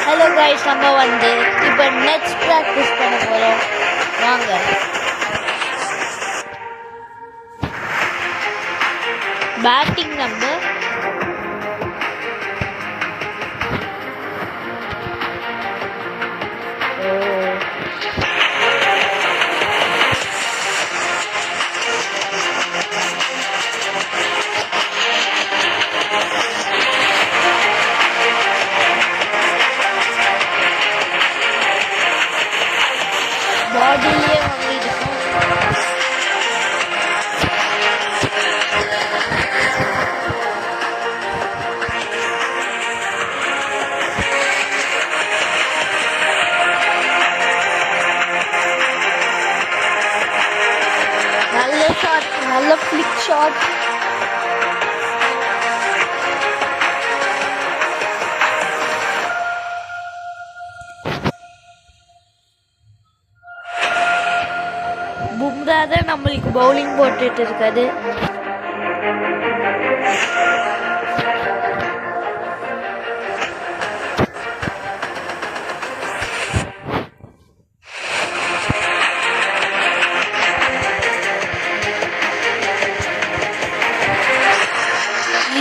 Hello guys, நம்ம இப்போ next practice பண்ண போகிறோம். வாங்க. பேட்டிங் நம்பர் பாடியிலே வாங்கியிருக்கோம். நல்ல ஷாட், நல்ல ஃபிளிக் ஷாட். பும்ரா தான் நம்மளுக்கு பவுலிங் போட்டுட்டு இருக்காது.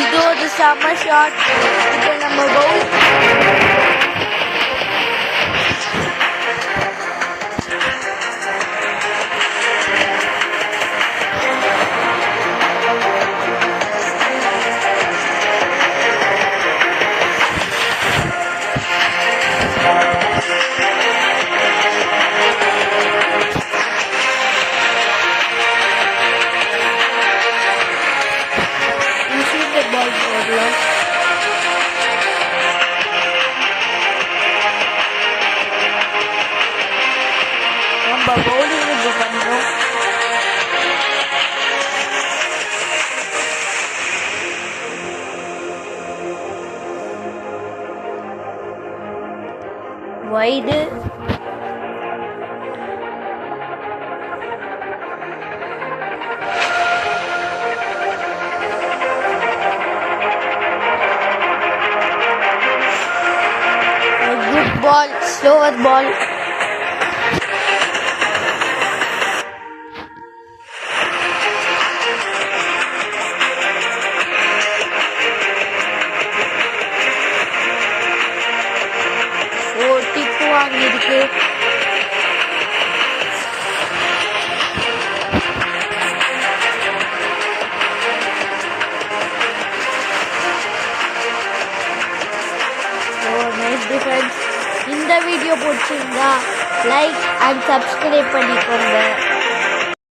இது ஒரு செம ஷாட். இப்போ நம்ம பவுல் நம்ம பவுலிங் இப்போ பண்ணுறோம். வைடு குட் பால், ஸ்லோவர் பால். டிப்பு வாங்கியிருக்கு. Nice defence. இந்த வீடியோ பிடிச்சிருந்தா லைக் அண்ட் சப்ஸ்கிரைப் பண்ணிக்கோங்க.